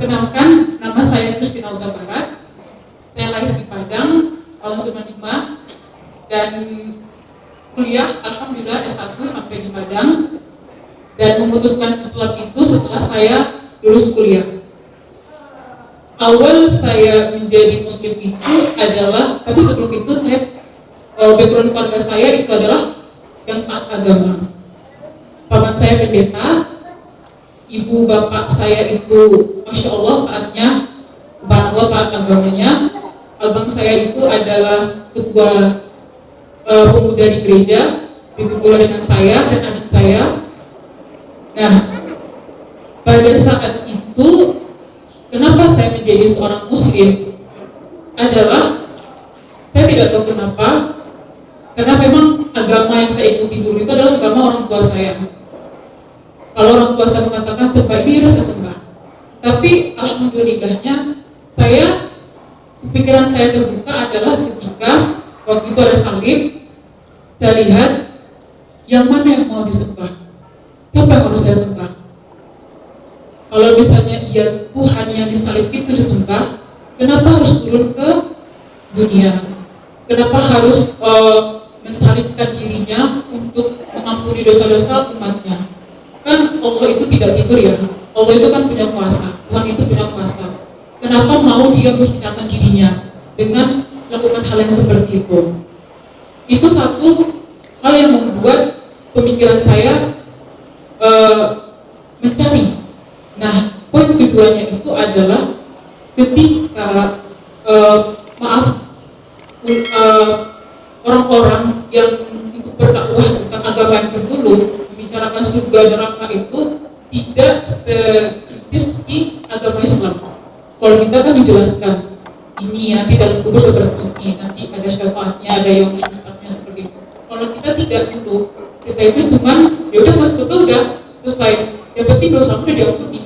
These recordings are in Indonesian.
Perkenalkan, nama saya Christina Huta Barat. Saya lahir di Padang tahun 95 dan kuliah alhamdulillah S1 sampai di Padang dan memutuskan Islam itu setelah saya lulus kuliah. Awal saya menjadi muslim itu adalah, tapi sebelum itu saya background keluarga saya itu adalah yang taat agama. Paman saya pendeta, ibu bapak saya itu masya Allah taatnya, subhanallah taat agamanya. Abang saya itu adalah ketua pemuda di gereja, begitu pula dengan saya dan adik saya. Nah, pada saat itu kenapa saya menjadi seorang muslim adalah saya tidak tahu kenapa, karena memang agama yang saya ikuti dulu itu adalah agama orang tua saya. Kalau orang tua saya mengatakan sembah ini harus saya sembah, tapi alhamdulillahnya pikiran saya terbuka adalah ketika waktu itu ada salib, saya lihat yang mana yang mau disembah, siapa yang harus saya sembah. Kalau misalnya Tuhan yang disalib itu disembah, kenapa harus turun ke dunia? Kenapa harus mensalibkan dirinya untuk mengampuni dosa-dosa umatnya? Kan Allah itu tidak tidur ya, Allah itu kan punya kuasa, Tuhan itu punya kuasa. Kenapa mau dia menghinakan dirinya dengan melakukan hal yang seperti itu? Itu satu hal yang membuat pemikiran saya mencari. Nah, poin keduanya itu adalah ketika orang-orang yang itu berdakwah tentang agama yang terdahulu membicarakan surga neraka itu tidak sekritis di agama Islam. Kalau kita kan dijelaskan ini nanti dalam kubur seperti ini, nanti ada syafaatnya, ada yang hisabnya seperti itu. Kalau kita tidak gitu, kita itu cuman ya udah masuk surga udah selesai, yang penting dosa udah diampuni.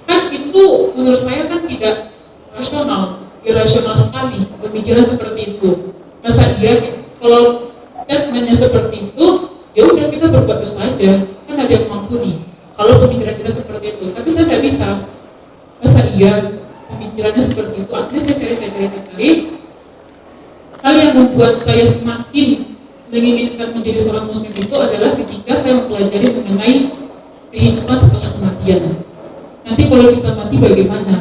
Kan itu menurut saya kan tidak rasional, irasional sekali pemikiran seperti itu. Masa iya kalau statementnya seperti itu, ya udah kita berbuat dosa aja, kan ada yang mengampuni. Kalau pemikiran kita seperti itu, tapi saya tidak bisa. Masa iya pemikirannya seperti itu? Akhirnya saya cari. Hal yang membuat saya semakin menginginkan menjadi seorang muslim itu adalah ketika saya mempelajari mengenai kehidupan setelah kematian. Nanti kalau kita mati bagaimana?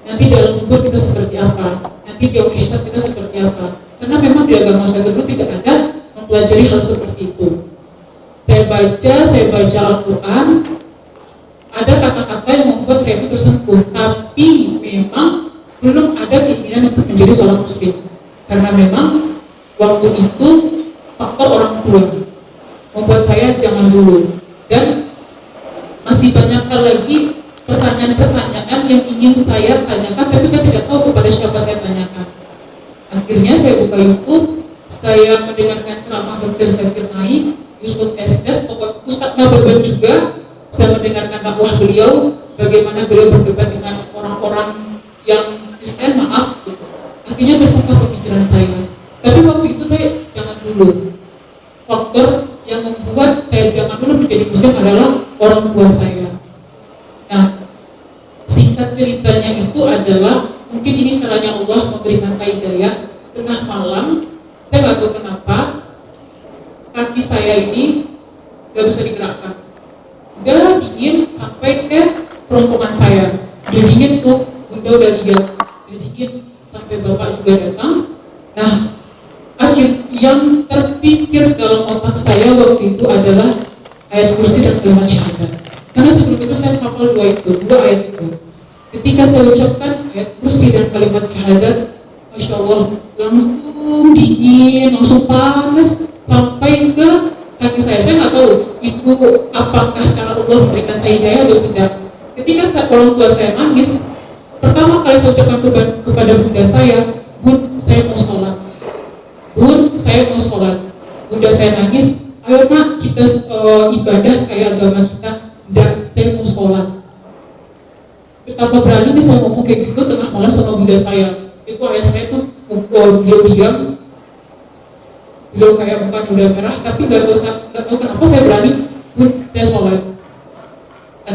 Nanti dalam kubur kita seperti apa? Nanti di yaumul hisab kita seperti apa? Karena memang di agama saya dulu tidak ada mempelajari hal seperti itu. Saya baca Al-Quran, ada kata-kata yang membuat saya itu tersentuh, tapi memang belum ada keinginan untuk menjadi seorang muslim. Karena memang waktu itu faktor orang tua membuat saya jangan dulu. Dan masih banyak lagi pertanyaan-pertanyaan yang ingin saya tanyakan, tapi saya tidak tahu kepada siapa saya tanyakan. Akhirnya saya buka YouTube, saya mendengarkan ceramah Dr. Zakir Naik, Yusuf SS, Ustadz Nababan juga. Saya mendengarkan dakwah beliau, bagaimana beliau berdebat dengan orang-orang yang Kristen, akhirnya terbuka pemikiran saya. Tapi waktu itu saya jangan dulu. Faktor yang membuat saya jangan dulu menjadi muslim adalah orang tua saya. Nah, singkat ceritanya itu adalah, mungkin ini caranya Allah memberikan saya hidayah. Tengah malam, saya nggak tahu kenapa kaki saya ini nggak bisa digerakkan. Udah dingin sampai ke kerongkongan saya. Udah dingin tuh, bunda udah lihat. Udah dingin sampai bapak juga datang. Nah, yang terpikir dalam otak saya waktu itu adalah ayat kursi dan kalimat syahadat. Karena sebelum itu saya hafal dua ayat itu. Ketika saya ucapkan ayat kursi dan kalimat syahadat, masya Allah, langsung dingin, langsung panas sampai ke kaki saya. Saya nggak tahu itu apakah cara Allah memberikan saya hidayah atau tidak. Ketika orang tua saya nangis, pertama kali saya ucapkan kepada bunda saya, Bun, saya mau sholat. Bun, saya mau sholat. Bunda saya nangis, ayo nak kita ibadah kayak agama kita. Tidak, saya mau sholat. Betapa berani nih saya ngomong kayak gitu tengah malam sama bunda saya. Itu ayah saya tuh beliau diam, beliau kayak mukanya udah merah, tapi nggak tahu kenapa saya berani, Bun, saya sholat.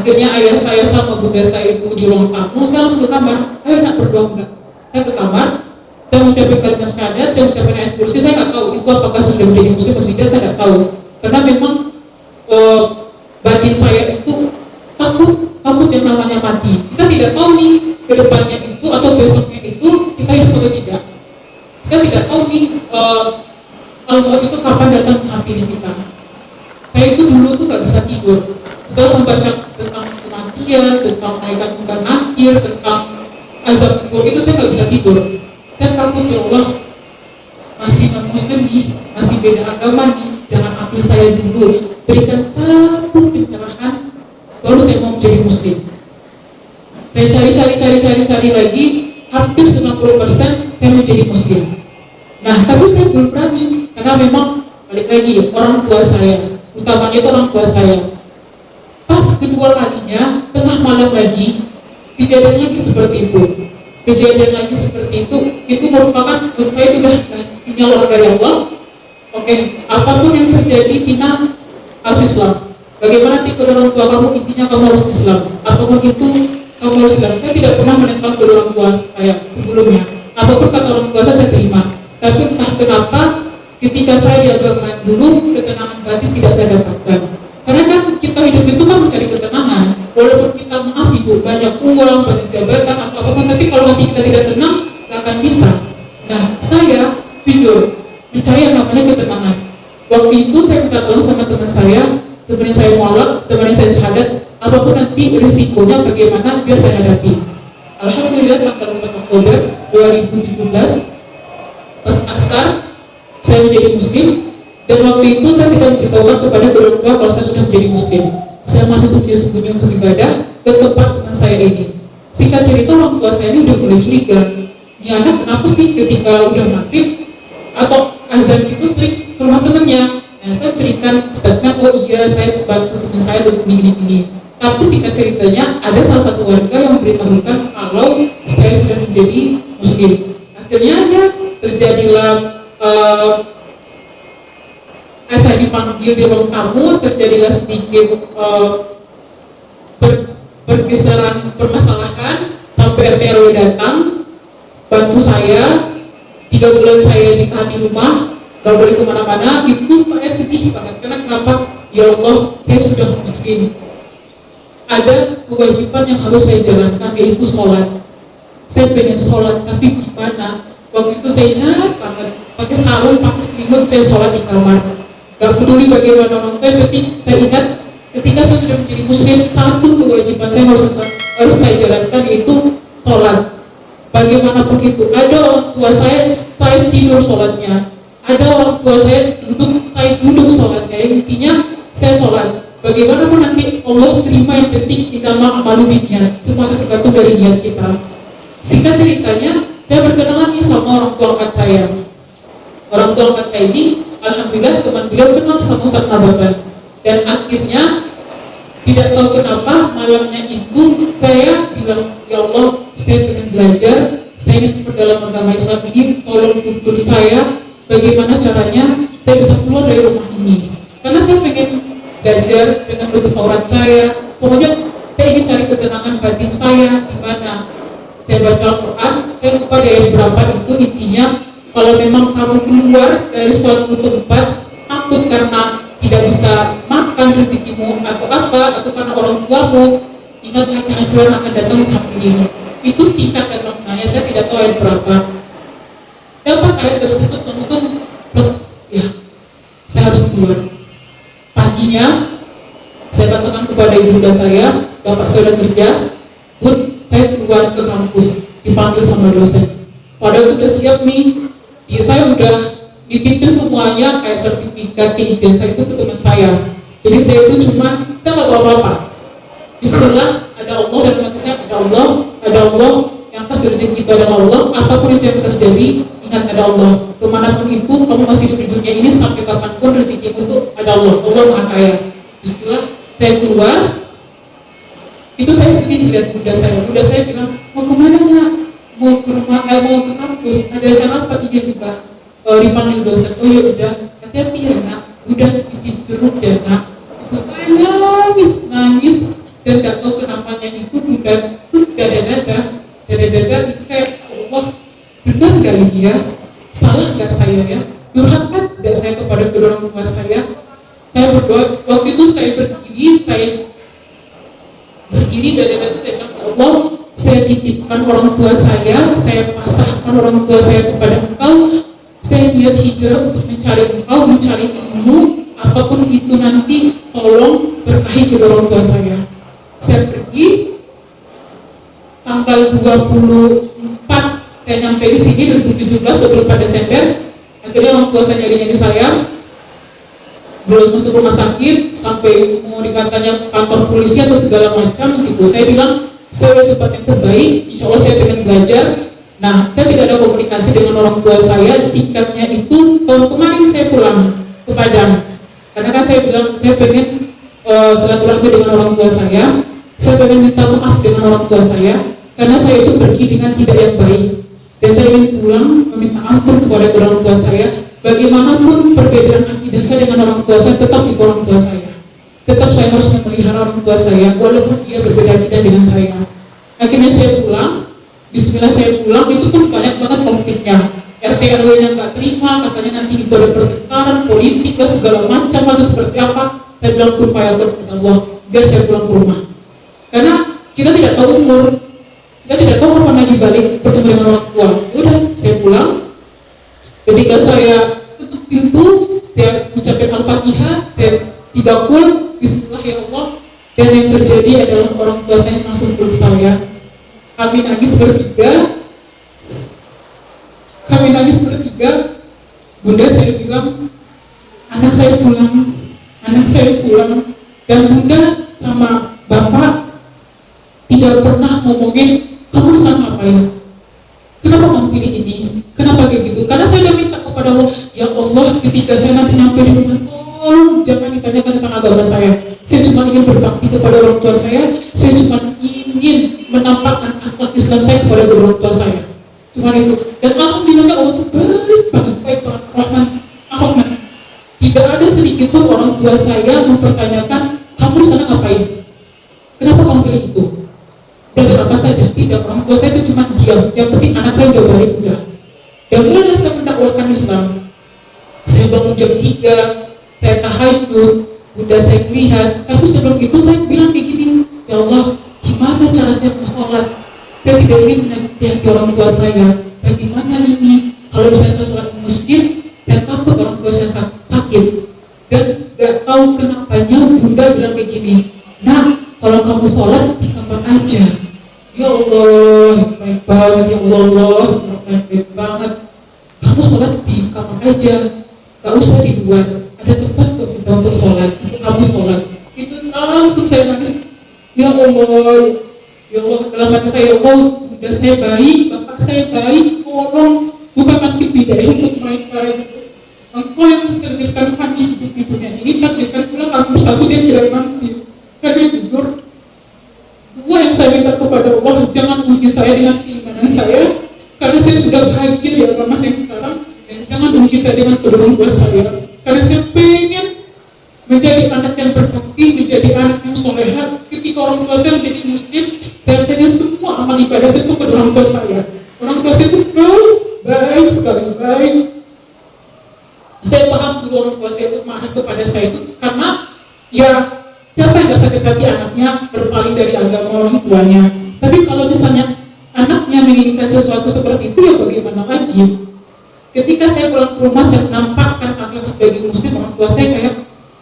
Akhirnya ayah saya sama bunda saya itu di ruang tamu, saya langsung ke kamar, ayo nak berdoa enggak? Saya ke kamar, saya mengucapkan kalimat syahadat, saya mengucapkan ayat kursi, saya nggak tahu itu apakah sudah menjadi muslim atau tidak, saya nggak tahu. Karena memang batin saya itu takut yang namanya mati. Kita tidak tahu nih kedepannya itu atau besoknya itu kita hidup atau tidak. Kita tidak tahu nih Allah itu kapan datang menghampiri kita. Saya itu dulu tuh nggak bisa tidur. Kita membaca tentang kematian, tentang malaikat munkar nakir, tentang azab kubur, itu saya nggak bisa tidur. Saya takut, ya Allah, masih non muslim nih, masih beda agama nih, jangan ambil saya dulu, berikan satu pencerahan, baru saya mau menjadi muslim. Saya cari lagi, hampir 90% saya menjadi muslim. Nah, tapi saya belum berani, karena memang balik lagi orang tua saya, utamanya itu orang tua saya. Pas kedua kalinya, tengah malam lagi, kejadian lagi seperti itu. Itu merupakan menurut saya itu udah sinyal orang dari Allah. Oke, apapun yang terjadi, Tina harus Islam. Bagaimana tipe orang tua kamu, intinya kamu harus Islam. Apapun itu, kamu harus Islam. Saya tidak pernah menentang kedua orang tua saya sebelumnya. Apapun kata orang tua saya terima. Tapi entah kenapa, ketika saya di agama dulu, ketenangan batin tidak saya dapatkan. Karena kan kita hidup itu kan mencari ketenangan. Walaupun kita maaf ibu banyak uang, banyak jabatan atau apapun, tapi kalau hati kita tidak tenang, nggak akan bisa. Nah, saya jujur mencari yang namanya ketenangan. Waktu itu saya minta tolong sama teman saya mualaf, teman saya syahadat, apapun nanti risikonya bagaimana biar saya hadapi. Alhamdulillah tanggal 4 Oktober 2017 pas asar saya menjadi muslim. Dan waktu itu saya tidak memberitahukan kepada kedua orang tua kalau saya sudah menjadi muslim. Saya masih sembunyi-sembunyi untuk ibadah ke tempat teman saya ini. Singkat cerita, orang tua saya ini udah mulai curiga. Ini anak kenapa sih ketika udah maghrib atau azan gitu sering ke rumah temannya. Nah, saya berikan statement, oh iya saya bantu teman saya terus gini. Tapi singkat ceritanya ada salah satu warga yang memberitahukan kalau saya sudah menjadi muslim. Akhirnya terjadilah saya dipanggil di ruang tamu, terjadilah sedikit pergeseran permasalahan sampai RT RW datang bantu saya. 3 bulan saya ditahan di rumah, gak boleh kemana-mana. Itu saya sedih banget karena kenapa? Ya Allah, saya sudah muslim, ada kewajiban yang harus saya jalankan, yaitu sholat. Saya pengen sholat, tapi gimana? Waktu itu saya ingat banget, pakai sarung, pakai selimut, saya sholat di kamar. Gak peduli bagaimana orang tua, saya ingat ketika saya sudah menjadi muslim, satu kewajiban saya harus saya jalankan, yaitu sholat. Bagaimanapun itu, ada orang tua saya tidur sholatnya, ada orang tua saya duduk sholatnya. Yang intinya saya sholat. Bagaimanapun nanti Allah terima, yang penting kita amalu niat, cuma tergantung dari niat kita. Singkat ceritanya, saya berkenalan nih sama orang tua angkat saya. Orang tua angkat saya ini, alhamdulillah teman beliau kenal sama Ustaz Nababan. Dan akhirnya tidak tahu kenapa malamnya itu saya bilang, ya Allah, saya ingin belajar, saya ingin perdalam agama Islam ini, tolong tuntun saya bagaimana caranya saya bisa keluar dari rumah ini. Karena saya ingin belajar dengan tutup aurat saya, pokoknya saya ingin cari ketenangan batin saya di mana. Saya baca Al-Quran, saya lupa di ayat berapa itu, intinya kalau memang kamu keluar dari suatu tempat takut karena tidak bisa makan rezekimu atau apa, atau karena orang tuamu, ingatlah kehancuran akan datang di hari ini. Itu singkat dan maknanya, saya tidak tahu ayat berapa. Dapat ayat tersebut langsung, ya, saya harus keluar. Paginya, saya katakan kepada ibunda saya, bapak saya sudah kerja, Bun, saya keluar ke kampus, dipanggil sama dosen. Padahal itu udah siap nih, ya saya udah dititipin semuanya kayak sertifikat ijazah itu ke teman saya. Jadi saya itu saya nggak tahu apa-apa. Bismillah, ada Allah, dan mati saya ada Allah, yang atas rezeki kita adalah Allah. Apapun itu yang terjadi, ingat ada Allah. Kemanapun itu, kamu masih hidup di dunia ini sampai kapanpun rezeki itu ada Allah. Allah Maha Kaya. Bismillah, saya keluar. Itu saya sedih lihat bunda saya bilang, mau kemana nak? Mau ke rumah, mau ke kampus, ada acara apa? Iya juga dipanggil dosen. Oh ya udah, hati-hati ya nak, udah titip jeruk ya nak. Terus saya nangis dan gak tahu dada itu kayak, Allah, benar nggak ini ya? Salah nggak saya ya? Durhaka nggak saya kepada kedua orang tua saya? Saya berdoa, waktu itu saya berdiri dan dada itu saya bilang, ya Allah, saya titipkan orang tua saya pasrahkan orang tua saya kepada Engkau, saya niat hijrah untuk mencari Engkau, mencari ilmu, apapun itu nanti, tolong berkahi kedua orang tua saya. Saya pergi, tanggal 24 saya nyampe di sini 2017, 24 Desember. Akhirnya orang tua saya nyari saya, belum masuk rumah sakit, sampai mau dikatanya kantor polisi atau segala macam gitu. Saya bilang, saya udah tempat yang terbaik, insya Allah saya pengen belajar. Nah, saya tidak ada komunikasi dengan orang tua saya. Singkatnya itu, tahun kemarin saya pulang ke Padang, karena kan saya bilang, saya pengen silaturahmi dengan orang tua saya pengen minta maaf dengan orang tua saya, karena saya itu pergi dengan tidak yang baik, dan saya ingin pulang meminta ampun kepada orang tua saya. Bagaimanapun perbedaan akidah saya dengan orang tua saya, tetap di orang tua saya. Tetap saya harus memelihara orang tua saya, walaupun dia berbeda akidah dengan saya. Akhirnya saya pulang, bismillah saya pulang, itu pun banyak banget konfliknya. RT RW-nya nggak terima, katanya nanti itu ada pertengkaran, politik, segala macam, atau seperti apa. Saya bilang, kupaya kepada Allah, biar saya pulang ke rumah. Karena kita tidak tahu umur, kita tidak tahu kapan lagi balik bertemu dengan orang tua. Udah, saya pulang. Ketika saya tutup pintu, setiap ucapin Al-Fatihah dan 3 kul, bismillah ya Allah, dan yang terjadi adalah orang tua saya langsung peluk saya. Kami nangis bertiga. Bunda saya bilang, anak saya pulang, dan Bunda sama Bapak tidak pernah ngomongin kamu bisa ngapain, kenapa kamu pilih ini, kenapa kayak gitu. Karena saya udah minta kepada Allah, ya Allah, ketika saya nanti nyampe di rumah, tolong jangan ditanyakan tentang agama saya cuma ingin berbakti kepada orang tua saya cuma ingin menampakkan akhlak Islam saya kepada orang tua saya, cuma itu. Dan alhamdulillah Allah itu baik banget, Rahman. Tidak ada sedikit pun orang tua saya mempertanyakan kamu di sana ngapain, kenapa kamu pilih itu, belajar apa saja. Tidak, orang tua saya itu cuma diam, yang penting anak saya udah baik, udah. Dan mulai saya mendakwahkan Islam, saya bangun jam 3, saya tahajud, Bunda saya melihat. Tapi sebelum itu saya bilang kayak gini, ya Allah, gimana cara saya sholat? Saya tidak ingin menyakiti orang tua saya. Bagaimana ini? Kalau misalnya saya sholat di masjid, saya takut orang tua saya sakit. Dan gak tahu kenapanya Bunda bilang kayak gini, nah, kalau kamu sholat di kamar aja. Ya Allah, baik banget ya Allah, baik banget. Kamu sholat di kamar aja, gak usah di luar. Ada tempat kita untuk sholat, kamu sholat. Itu langsung saya nangis. Ya Allah, dalam hati saya, ya Allah, Bunda saya baik, Bapak saya baik, tolong bukan nanti bidai untuk mereka. Engkau yang mentakdirkan kami hidup di dunia ini, takdirkan pula kami satu dia tidak mati. Karena jujur, dua yang saya minta kepada Allah, jangan uji saya dengan keimanan saya, karena saya sudah bahagia di agama saya sekarang, dan jangan uji saya dengan kedua orang tua saya, karena saya pengen menjadi anak yang berbakti, menjadi anak yang soleha. Ketika orang tua saya menjadi muslim, saya pengen semua amal ibadah saya itu ke orang tua saya. Orang tua saya itu baik sekali, baik. Saya paham dulu orang tua saya itu marah kepada saya itu karena ya siapa yang gak sakit hati anaknya berpaling dari agama orang tuanya. Tapi kalau misalnya anaknya menginginkan sesuatu seperti itu, ya bagaimana lagi? Ketika saya pulang ke rumah, saya menampakkan akhlak sebagai muslim. Orang tua saya kayak,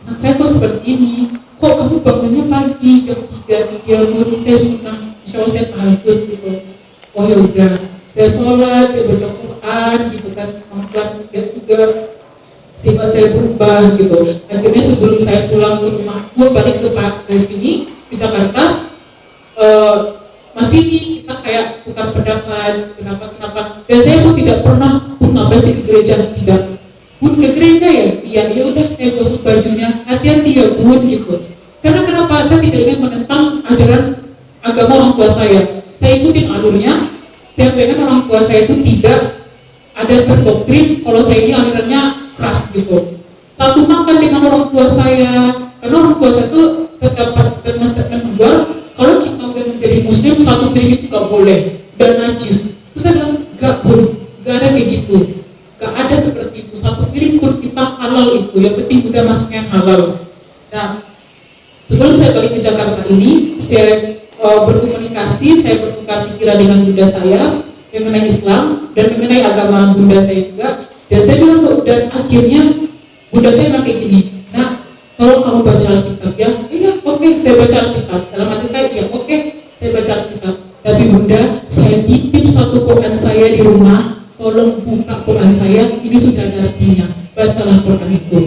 anak saya kok seperti ini, kok kamu bangunnya pagi jam 3 menurut saya sunnah, insya Allah saya tahajud gitu. Oh ya udah, saya sholat, saya baca Quran gitu kan, pelan lihat juga sifat saya berubah gitu. Akhirnya sebelum saya pulang ke rumahku, balik ke sini ke Jakarta, masih kita kayak tukar pendapat, kenapa. Dan saya pun tidak pernah pun ngapain sih ke gereja, tidak. Bun ke gereja ya udah saya gosok bajunya, hati-hati ya Bun gitu. Karena kenapa? Saya tidak ingin menentang ajaran agama orang tua saya. Saya ikutin alurnya. Saya pengen orang tua saya itu tidak ada terdoktrin kalau saya ini alirannya keras gitu. Satu makan dengan orang tua saya, karena orang tua saya itu tetap pas statement keluar, kalau kita udah menjadi muslim satu piring itu gak boleh. dan najis. Terus saya bilang, gak Bun, gak ada kayak gitu, gak ada seperti itu. Satu piring pun kita halal itu, yang penting udah masaknya halal. Nah, sebelum saya balik ke Jakarta ini, saya berkomunikasi, saya bertukar pikiran dengan bunda saya mengenai Islam dan mengenai agama bunda saya juga. Dan saya bilang dan akhirnya bunda saya bilang kayak gini, nah, tolong kamu baca Alkitab ya. Iya, oke, saya baca Alkitab. Dalam hati saya, iya, oke, saya baca Alkitab. Tapi bunda, saya titip satu Quran saya di rumah, tolong buka Quran saya, ini sudah ada artinya, bacalah Quran itu.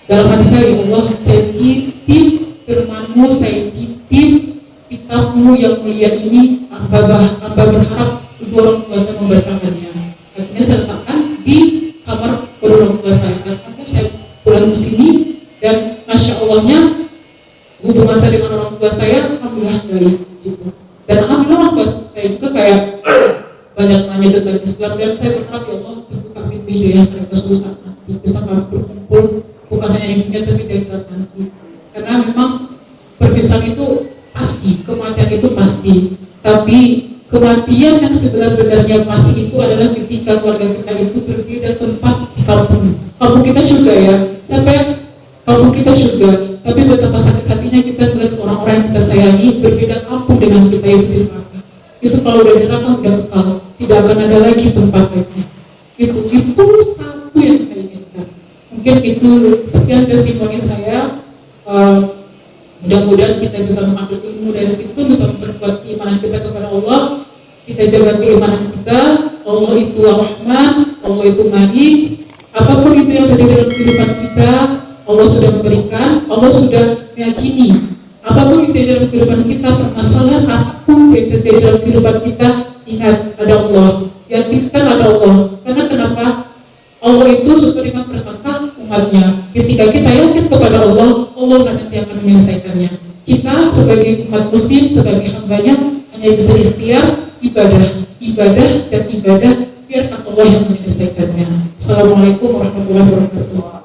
Dalam hati saya, ya Allah, saya titip firman-Mu, saya titip kitab-Mu yang mulia ini, hamba berharap kedua orang tua saya membacakannya. Akhirnya saya letakkan di kamar kedua orang tua saya. Akhirnya saya pulang ke sini dan Masya Allahnya hubungan saya dengan orang tua saya alhamdulillah baik gitu. Dan alhamdulillah orang tua saya juga kayak banyak nanya tentang Islam, dan saya berharap ya Allah terbuka pintu hidayah mereka suatu saat nanti bisa kami berkumpul bukan hanya di dunia tapi di akhirat nanti. Karena memang perpisahan itu pasti, kematian itu pasti, tapi kematian yang sebenar-benarnya pasti itu adalah ketika keluarga kita itu berbeda tempat di kampung. Kampung kita surga ya, sampai kampung kita surga, tapi betapa sakit hatinya kita melihat orang-orang yang kita sayangi berbeda kampung dengan kita yang di neraka. Itu kalau udah di neraka udah kekal, tidak akan ada lagi tempat lagi. Itu satu yang saya inginkan. Mungkin itu sekian testimoni saya. Mudah-mudahan kita bisa mengambil ilmu dari situ, bisa memperkuat keimanan kita kepada Allah. Kita jaga keimanan kita. Allah itu Ar-Rahman, Allah itu Malik. Apapun itu yang terjadi dalam kehidupan kita, Allah sudah memberikan, Allah sudah meyakini. Apapun yang terjadi dalam kehidupan kita, permasalahan apapun yang terjadi dalam kehidupan kita, ingat ada Allah. Yakinkan ada Allah. Karena kenapa? Allah itu sesuai dengan prasangka umatnya. Ketika kita yakin kepada Allah, Allah nanti akan menyelesaikannya. Kita sebagai umat muslim, sebagai hambanya, hanya bisa ikhtiar ibadah, dan ibadah, biarkan Allah yang menyelesaikannya. Assalamualaikum warahmatullahi wabarakatuh.